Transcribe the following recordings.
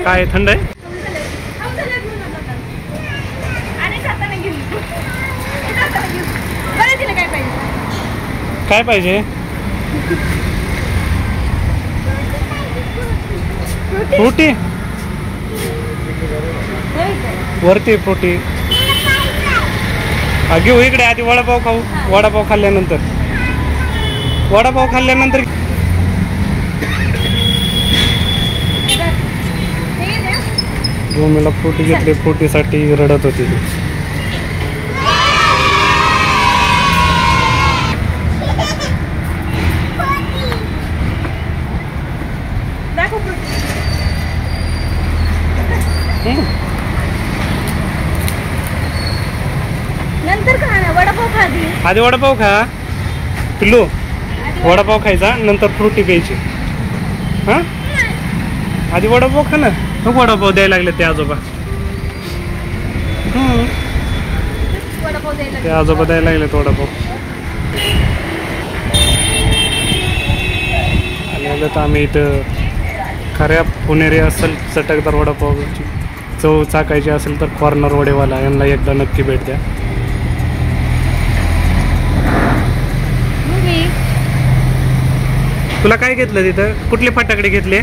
काय थंड आहे? काय पाहिजे? फ्रुटी वरती फ्रुटी घेऊ इकडे. आधी वडापाव खाऊ. वडापाव खाल्ल्यानंतर भूमीला फ्रुटी घेतली. फ्रुटीसाठी रडत होती ती. नंतर खा ना वडापाव खा. आधी वडापाव खा पिल्लू. वडापाव खायचा नंतर फ्रुटी प्यायची. हा आधी वडापाव खा ना. वडापाव द्यायला लागले ते आजोबा. ते आजोबा द्यायला लागले वडापाव. आलेलं तर आम्ही इथं खऱ्या पुणेरी असेल चटकदार वडापावची चव चाकायची असेल तर कॉर्नर वडेवाला यांना एकदा नक्की भेट द्या. तुला काय घेतलं तिथं? कुठले फटाकडे घेतले?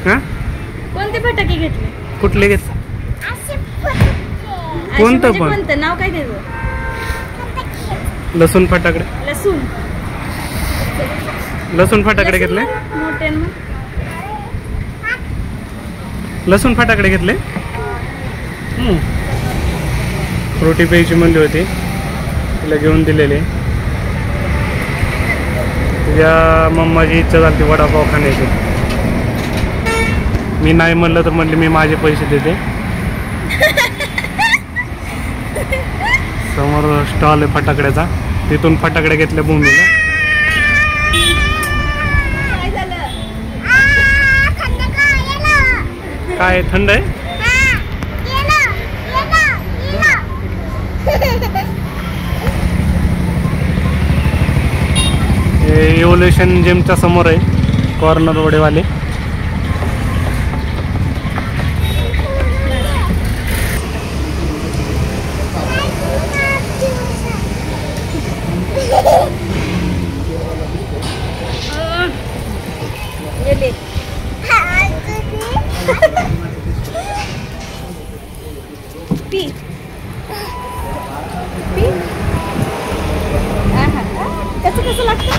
हा कोणते फटाके घेतले? कुठले घेतले? कोणतं पण? कोणतं नाव काय त्याचं? लसूण फटाकडे. लसूण फटाकडे घेतले. लसूण फटाकडे घेतले. फ्रुटी प्यायची म्हणली होती तिला घेऊन दिलेले. तुझ्या मम्माची इच्छा झाली वडापाव खाण्याची. मी नाही म्हणलं तर म्हणले मी माझे पैसे देते. समोर स्टॉल आहे फटाकड्याचा. तिथून फटाकडे घेतल्या भूमीला. काय थंड आहे? एव्होल्युशन जिमच्या समोर आहे कॉर्नर वडेवाले. कसं लागतं?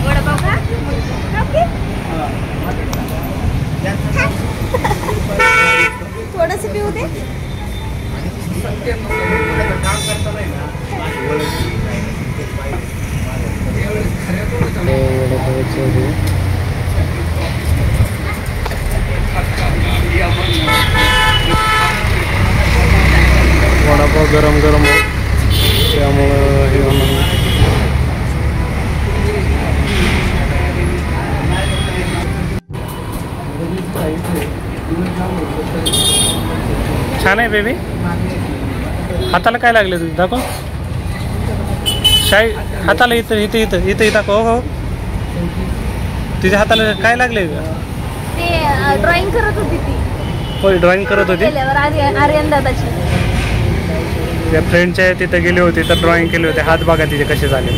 वडापाव का? थोडंसं पिऊ दे. वडापाव गरम गरम त्यामुळं हे होणार. छान आहे बेबी. हाताला काय लागले तुझे? दाखव. शाई हाताला इथं इथं इथं इथं दाखव. हो तुझ्या हाताला काय लागले? ते ड्रॉइंग करत होती ती. होय ड्रॉइंग करत होती. आर्यन दादाची त्या फ्रेंडच्या तिथं गेले होते तर ड्रॉइंग केले होते. हात बघा तिचे कसे झाले.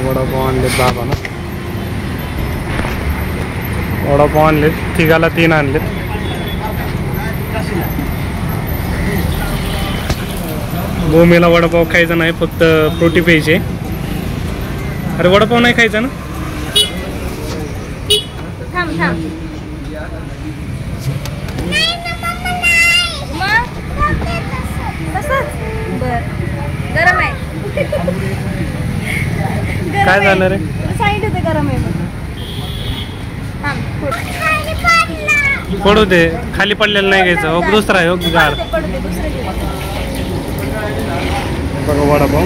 वडापाव आणलेत बाबाला. वडापाव आणलेत. तिघाला 3 आणलेत. भूमीला वडापाव खायचा नाही फक्त फ्रुटी प्यायचे. अरे वडापाव नाही खायचा ना? थांब थांब. गरम आहे. काय झालं रे? साईड होते गरम आहे. पडू दे. खाली पडलेलं नाही घ्यायचं. हो दुसरा आहे. हो गार बघा वडापाव.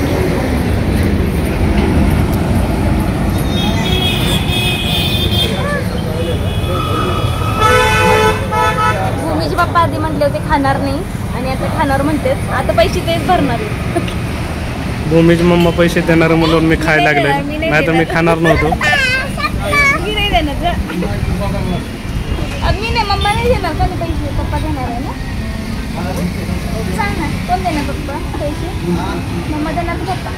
भूमीचे पप्पा आधी म्हटले होते खाणार नाही आणि आता खाणार म्हणतेच. आता पैसे तेच भरणार आहे. भूमीची मम्मा पैसे देणार म्हणून मी खायला लागले, नाही तर मी खाणार नव्हतो. मी नाही देणार गं. मी नाही, मम्मा नाही देणार का पैसे? पप्पा देणार आहे ना. सांग ना, कोण देणार पप्पा पैसे? मम्मा देणार का पप्पा?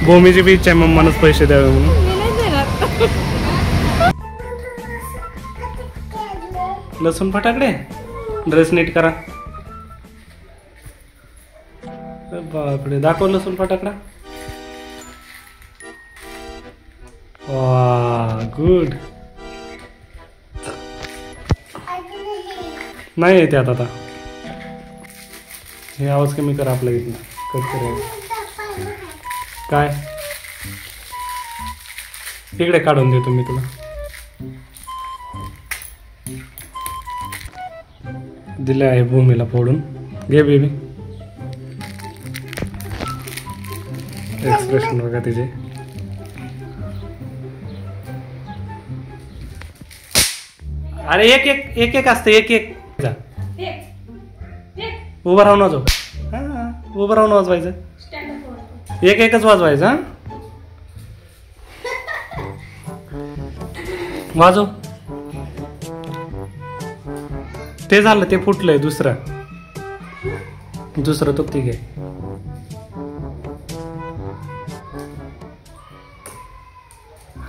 भूमीची बी इच्छा आहे मम्मानच पैसे द्यावे म्हणून. मी नाही देणार. लसूण फटाकडे, ड्रेस नीट करा. बापरे, दाखव लसूण फटाकडा. वा गुड. नाही येते आता. हे आवाज कमी करा आपल्या इथं. कट करूया. काय इकडे काढून देतो मी तुला. दिले आहे भूमीला फोडून. घे बेबी. एक्सप्रेशन बघा तिचे. अरे एक एक एक एक असते. एक एक उभं राहून वाजव. हा उभं राहून वाजवायचं. एक एकच वाजवायचं. हा वाजव. ते झालं, ते फुटलंय. दुसरं तो ती घे.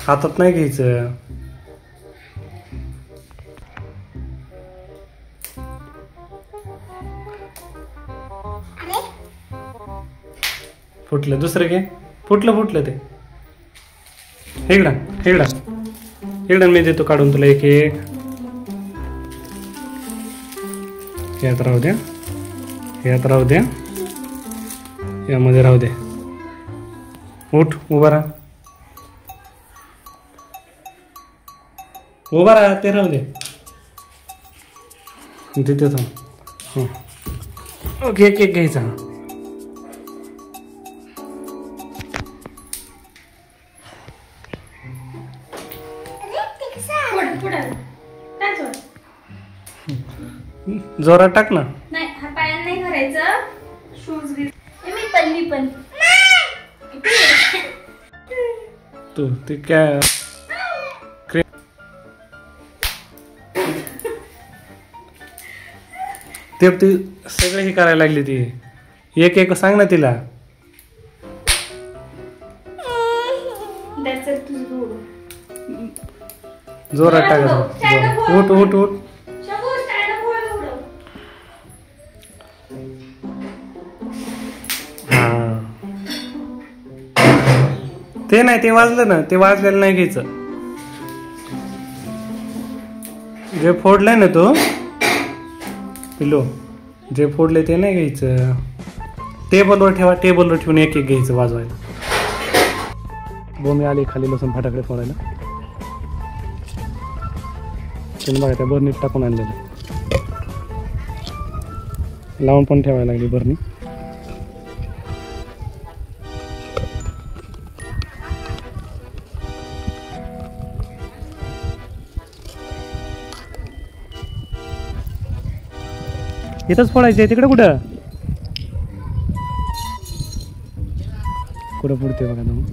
हातात नाही घ्यायचं. फुटलं. दुसरं घे. फुटलं ते. इकडं मी देतो काढून तुला. एक एक यात राहू द्या, यात राहू द्या, यामध्ये राहू द्या. उठ, उभा राहा. ते राहू दे तिथे थांब. ओके, एक एक घ्यायचा. जोरात टाक ना. नाही, हा पायानं नाही करायचं. शूज मी पण तू ते काय ते सगळे हे करायला लागली ती. एक एक सांग ना तिला. जोरात टाकायचं. उठ उठ उठ. ते नाही, ते वाजलं ना. ते वाजलेलं नाही घ्यायचं. जे फोडलंय ना तो पिलो, जे फोडले ते नाही घ्यायचं. टेबलवर ठेवा. टेबलवर ठेवून एक एक घ्यायचं वाजवायला. भूमी आली खाली लसूण फटाकडे फोडायला. तुम्ही बघा त्या बरणीत टाकून आणलेलं. लावून पण ठेवायला लागली बरणी. इथंच फोडायचे. तिकडे कुठं पुढते बघा तुम्ही.